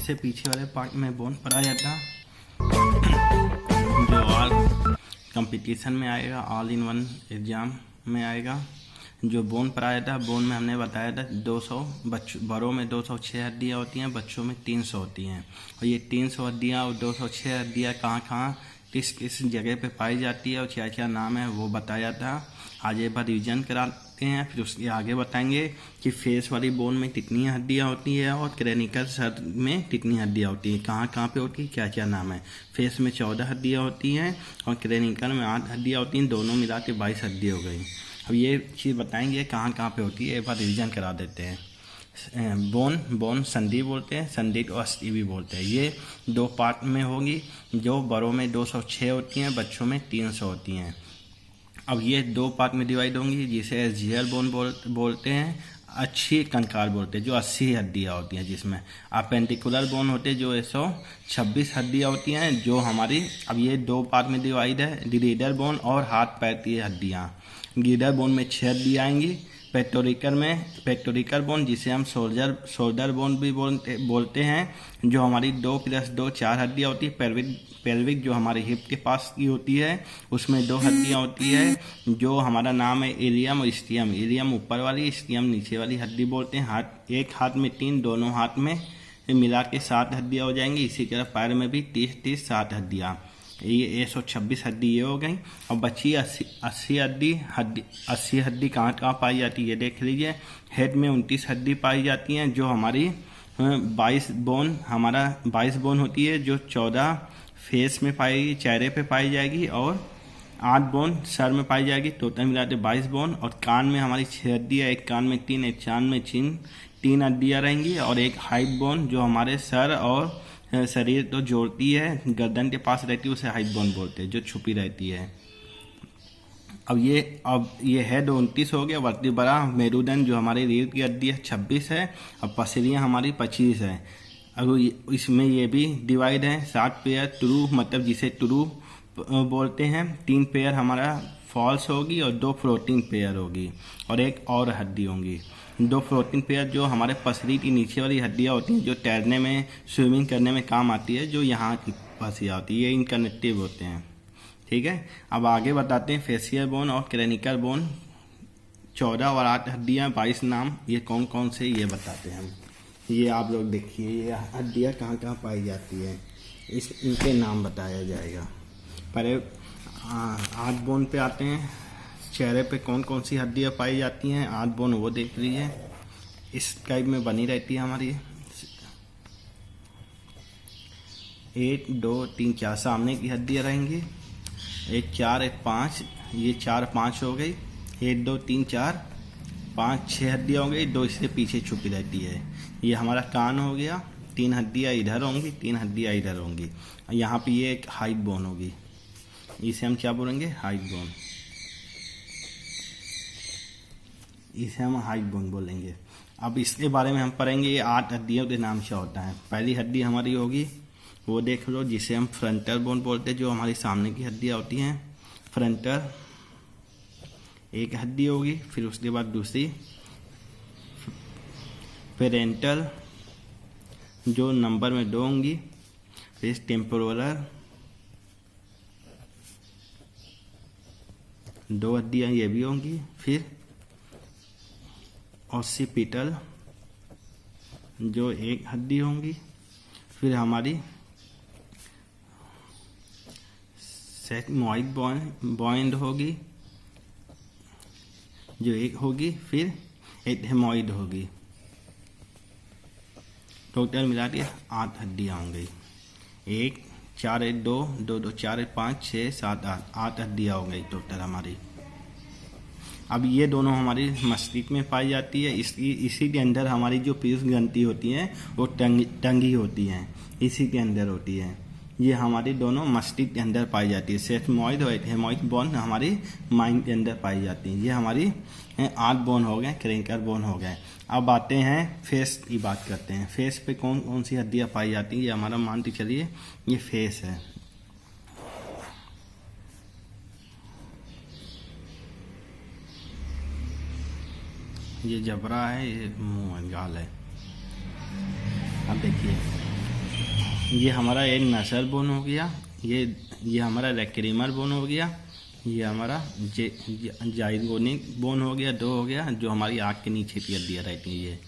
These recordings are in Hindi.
इससे पीछे वाले पार्ट में बोन पड़ा जाता, जो ऑल कंपटीशन में आएगा, ऑल इन वन एग्ज़ाम में आएगा। जो बोन पढ़ाया था, बोन में हमने बताया था 200 बड़ों में 206 हड्डियाँ होती हैं, बच्चों में 300 होती हैं। और ये 300 हड्डियाँ और 206 हड्डियाँ कहाँ किस किस जगह पे पाई जाती है और क्या क्या नाम है वो बताया था। आज एक बार रिविजन कराते हैं, फिर उसके आगे बताएंगे कि फेस वाली बोन में कितनी हड्डियाँ होती है और क्रेनिकल सर में कितनी हड्डियाँ होती हैं, कहाँ पे होती है, क्या क्या नाम है। फेस में 14 हड्डियाँ होती हैं और क्रेनिकल में 8 हड्डियाँ होती हैं, दोनों मिला के 22 हड्डियाँ हो गई। अब ये चीज़ बताएंगे कहाँ पे होती है, एक बार रिविजन करा देते हैं। बोन संधि बोलते हैं, संधि को अस्थि भी बोलते हैं। ये 2 पार्ट में होगी, जो बड़ों में 206 होती हैं, बच्चों में 300 होती हैं। अब ये 2 पार्ट में डिवाइड होंगी, जिसे एसजीएल बोन बोलते हैं, अच्छी कंकाल बोलते हैं, जो 80 हड्डियाँ होती हैं, जिसमें अपेंडिकुलर बोन होते हैं जो 126 हड्डियाँ होती हैं, जो हमारी। अब ये 2 पार्ट में डिवाइड है, गिरिडर बोन और हाथ पैर की हड्डियाँ। गिरिडर बोन में 6 हड्डियाँ आएंगी। पेक्टोरिकल बोन, जिसे हम शोल्डर बोन भी बोलते हैं, जो हमारी 2 + 2 4 हड्डियाँ होती है। पेल्विक जो हमारे हिप के पास की होती है, उसमें 2 हड्डियाँ होती है, जो हमारा नाम है इलियम और स्टियम। इलियम ऊपर वाली, स्टियम नीचे वाली हड्डी बोलते हैं। एक हाथ में 3, दोनों हाथ में मिला के 7 हड्डियाँ हो जाएंगी। इसी तरह पैर में भी 30 7 हड्डियाँ। ये 126 हड्डी ये हो गई। और बची 80 हड्डी कहाँ पाई जाती है, ये देख लीजिए। हेड में 29 हड्डी पाई जाती हैं, जो हमारी 22 बोन होती है, जो 14 फेस में चेहरे पे पाई जाएगी और 8 बोन सर में पाई जाएगी। टोटल मिलाते 22 बोन। और कान में हमारी 6 हड्डियाँ, एक कान में 3, एक कान में 3 हड्डियाँ रहेंगी। और एक हाइट बोन, जो हमारे सर और शरीर तो जोड़ती है, गर्दन के पास रहती है, उसे हाइट बोन बोलते हैं, जो छुपी रहती है। अब ये हेड 29 हो गया। वर्टिब्रा मेरुदंड, जो हमारी रीढ़ की हड्डी है, 26 है। और पसलियाँ हमारी 25 है। अब इसमें ये भी डिवाइड है, 7 पेयर ट्रू, मतलब जिसे ट्रू बोलते हैं। 3 पेयर हमारा फॉल्स होगी और 2 फ्लोटिंग पेयर होगी, और एक और हड्डी होंगी। 2 फ्लोटिंग पेयर जो हमारे पसली की नीचे वाली हड्डियाँ होती हैं, जो तैरने में, स्विमिंग करने में काम आती है, जो यहाँ की फंसियाँ होती है, ये इनकनेक्टिव होते हैं। ठीक है, अब आगे बताते हैं फेसियल बोन और क्रेनिकल बोन। 14 और 8 हड्डियाँ, 22 नाम, ये कौन कौन से ये बताते हैं हम। ये आप लोग देखिए, ये हड्डियाँ कहाँ पाई जाती है, इनके नाम बताया जाएगा। पहले 8 बोन पे आते हैं। चेहरे पे कौन कौन सी हड्डियाँ पाई जाती हैं, 8 बोन वो देख लीजिए, इस टाइप में बनी रहती है हमारी। 1 2 3 4 सामने की हड्डियाँ रहेंगी, 1 4 1 5, ये 4 5 हो गई। 1 2 3 4 5 6 हड्डियाँ हो गई, 2 इससे पीछे छुपी रहती है। ये हमारा कान हो गया, 3 हड्डियाँ इधर होंगी, 3 हड्डियाँ इधर होंगी। यहाँ पे ये एक हाइट बोन होगी, इसे हम क्या बोलेंगे, हाइट बोन। इसे हम हाइट बोन बोलेंगे। अब इसके बारे में हम पढ़ेंगे, ये 8 हड्डियों के नाम से होता है। पहली हड्डी हमारी होगी, वो देख लो, जिसे हम फ्रंटल बोन बोलते हैं, जो हमारी सामने की हड्डियाँ होती हैं। फ्रंटल एक हड्डी होगी, फिर उसके बाद दूसरी पेरेंटल, जो नंबर में 2 होंगी। फिर टेम्पोरल, 2 हड्डियाँ ये भी होंगी। फिर ऑसिपिटल, जो 1 हड्डी होंगी। फिर हमारी सेगमोइड बॉइंड होगी, जो 1 होगी। फिर एथेमोइड होगी। टोटल मिला के 8 हड्डियाँ होंगी। 1 4 1 2 2 2 4 1 5 6 7 8 हड्डियाँ हो गई टोटल हमारी। अब ये दोनों हमारी मस्तिष्क में पाई जाती है। इसी के अंदर हमारी जो पीयूष ग्रंथि होती हैं, वो टंगी होती हैं, इसी के अंदर होती है। ये हमारी दोनों मस्तिष्क के अंदर पाई जाती है। सेगमोइड और एथेमोइड बोन हमारी माइंड के अंदर पाई जाती हैं। ये हमारी 8 बोन हो गए, क्रेनिकल बोन हो गए। अब आते हैं फेस की बात करते हैं। फेस पे कौन कौन सी हड्डियाँ पाई जाती हैं, ये हमारा मानते चलिए ये फेस है। ये जबड़ा है, ये मुंह है, गाल है। अब देखिए ये हमारा एक नसर बोन हो गया, ये हमारा लैक्रीमर बोन हो गया, ये हमारा जाइगोनिक बोन हो गया, 2 हो गया, जो हमारी आँख के नीचे की हड्डियाँ रहती हैं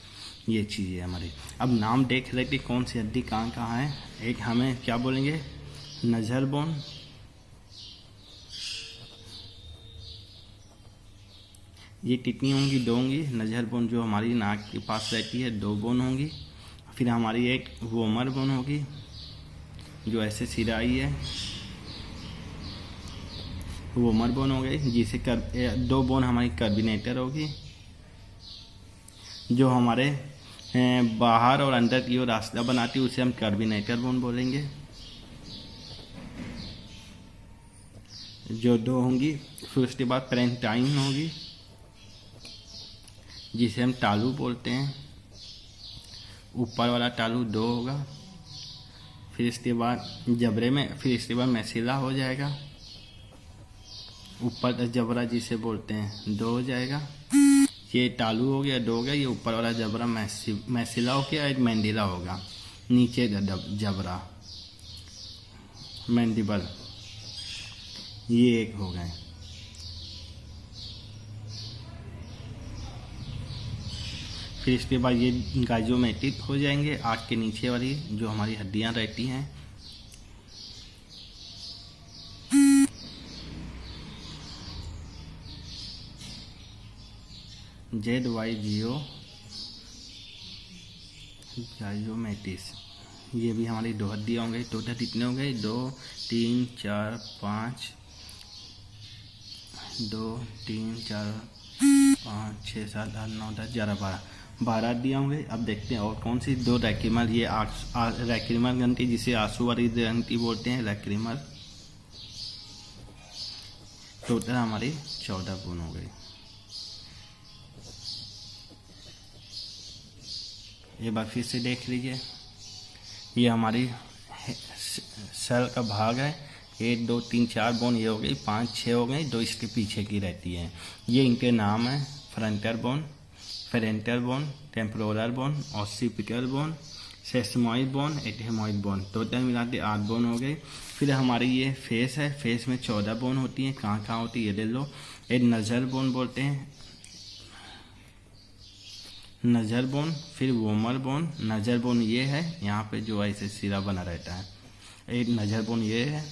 ये चीज़ें हमारी। अब नाम देख रहे थे कौन सी हड्डी कहाँ कहाँ है। एक हमें क्या बोलेंगे, नज़र बोन, ये कितनी होंगी, 2 होंगी। नज़र बोन जो हमारी नाक के पास रहती है 2 बोन होंगी। फिर हमारी एक वोमर बोन होगी जो ऐसे सिराई है, वोमर बोन हो गई, जिसे 2 बोन हमारी कर्बिनेटर होगी, जो हमारे बाहर और अंदर की ओर रास्ता बनाती है उसे हम कर्बिनेटर बोन बोलेंगे, जो 2 होंगी। फिर उसके बाद पेरेंटाइन होगी जिसे हम तालू बोलते हैं, ऊपर वाला तालू 2 होगा। फिर इसके बाद जबड़े में, फिर इसके बाद मैसिला हो जाएगा, ऊपर जबड़ा जिसे बोलते हैं 2 हो जाएगा। ये तालू हो गया 2 हो गया, ये ऊपर वाला जबड़ा मैसिला हो गया, एक मैंडिला होगा, नीचे जबड़ा मैंडिबल, ये एक हो गए। फिर इसके बाद ये गाइजोमेट्रिक हो जाएंगे, आँख के नीचे वाली जो हमारी हड्डियाँ रहती हैं। ZYGO गाइजोमेटिस, ये भी हमारी 2 हड्डियाँ हो गई। टोटल कितने हो गए, 2 3 4 5 2 3 4 5 6 7 8 9 10 11 12 हड्डियाँ होंगे। अब देखते हैं और कौन सी 2 लैक्रीमर, ये लैक्रीमर ग्रंथि जिसे आंसू वाली ग्रंथि बोलते हैं, लैक्रीमर। टोटल हमारी 14 बोन हो गई। ये बार फिर से देख लीजिए, ये हमारी सेल का भाग है। 1 2 3 4 बोन ये हो गई, 5 6 हो गई, 2 इसके पीछे की रहती है। ये इनके नाम है, frontal bone, parietal bone, temporal bone, occipital bone, sesamoid bone, ethmoid bone. Total मिला के 8 बोन हो गई। फिर हमारी ये फेस है, फेस में 14 बोन होती है। कहाँ कहाँ होती है ये ले लो। एक नज़र बोन बोलते हैं, नज़र बोन, फिर वोमर बोन। नज़र बोन ये है, यहाँ पे जो ऐसे सिरा बना रहता है, एक नज़र बोन ये है।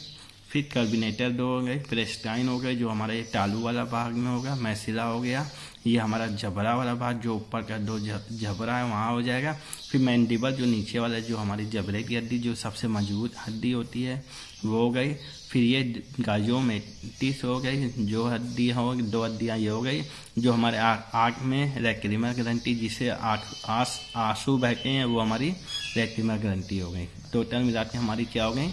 फिर कर्बिनेटर 2 हो गए, पेरेस्टाइन हो गए जो हमारा ये तालू वाला भाग में होगा, मैसिला हो गया, ये हमारा जबड़ा वाला भाग जो ऊपर का 2 जबड़ा है वहाँ हो जाएगा। फिर मैंडिबल जो नीचे वाला जो हमारी जबड़े की हड्डी जो सबसे मजबूत हड्डी होती है वो हो गई। फिर ये गाइजोमेटिस हो गई, जो हड्डी हो 2 हड्डियाँ ये हो गई, जो हमारे आँख में लैक्रीमर ग्रंथि जिसे आंसू बहते हैं वो हमारी लैक्रीमर ग्रंथि हो गई। टोटल मिला के हमारी क्या हो गई,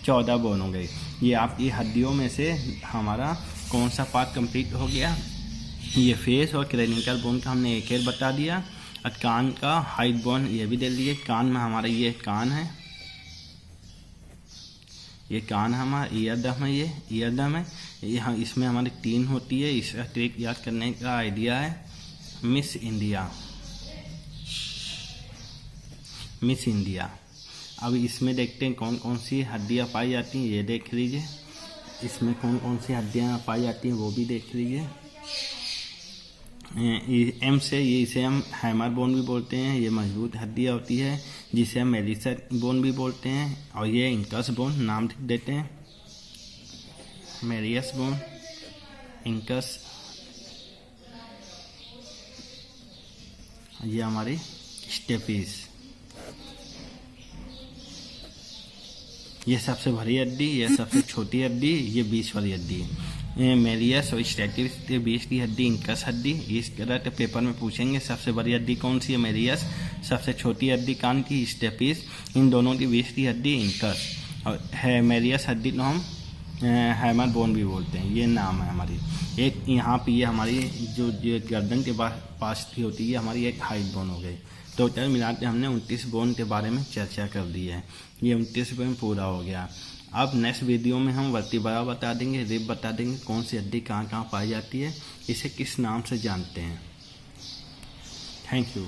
14 बोन हो गई। ये आपकी हड्डियों में से हमारा कौन सा पार्ट कंप्लीट हो गया, ये फेस और क्रेनिकल बोन का हमने एक बता दिया। और कान का हाइट बोन ये भी दे दिए। कान में हमारा ये कान है, ये कान हमारा ईयरडम है, ये ईयरडम है। यहाँ इसमें हमारी 3 होती है। इसका ट्रिक याद करने का आइडिया है, मिस इंडिया, मिस इंडिया। अब इसमें देखते हैं कौन कौन सी हड्डियाँ पाई जाती हैं, ये देख लीजिए। इसमें कौन कौन सी हड्डियाँ पाई जाती हैं वो भी देख लीजिए। एम से ये इसे हम हैमर बोन भी बोलते हैं, ये मजबूत हड्डियाँ होती है जिसे हम मेलिसा बोन भी बोलते हैं। और ये इंकस बोन नाम देते हैं, मेरियस बोन, इंकस। ये हमारी स्टेपिस, ये सबसे बड़ी हड्डी, ये सबसे छोटी हड्डी, ये बीच वाली हड्डी। मेलियस और स्टेपिस के बीच की हड्डी इंकस हड्डी। इस तरह के पेपर में पूछेंगे सबसे बड़ी हड्डी कौन सी है, मेलियस। सबसे छोटी हड्डी कान की स्टेपिस। इन दोनों के बीच की हड्डी इंकस। और है मेलियस हड्डी को हम हैमर बोन भी बोलते हैं, ये नाम है हमारी। एक यहाँ पे ये हमारी जो गर्दन के पास की होती है हमारी एक हाइट बोन हो गई। टोटल मिलाते हमने 29 बोन के बारे में चर्चा कर दी है। ये 29 बोन पूरा हो गया। अब नेक्स्ट वीडियो में हम वर्टिब्रा बता देंगे, रिब बता देंगे, कौन सी हड्डी कहाँ कहाँ पाई जाती है, इसे किस नाम से जानते हैं। Thank you.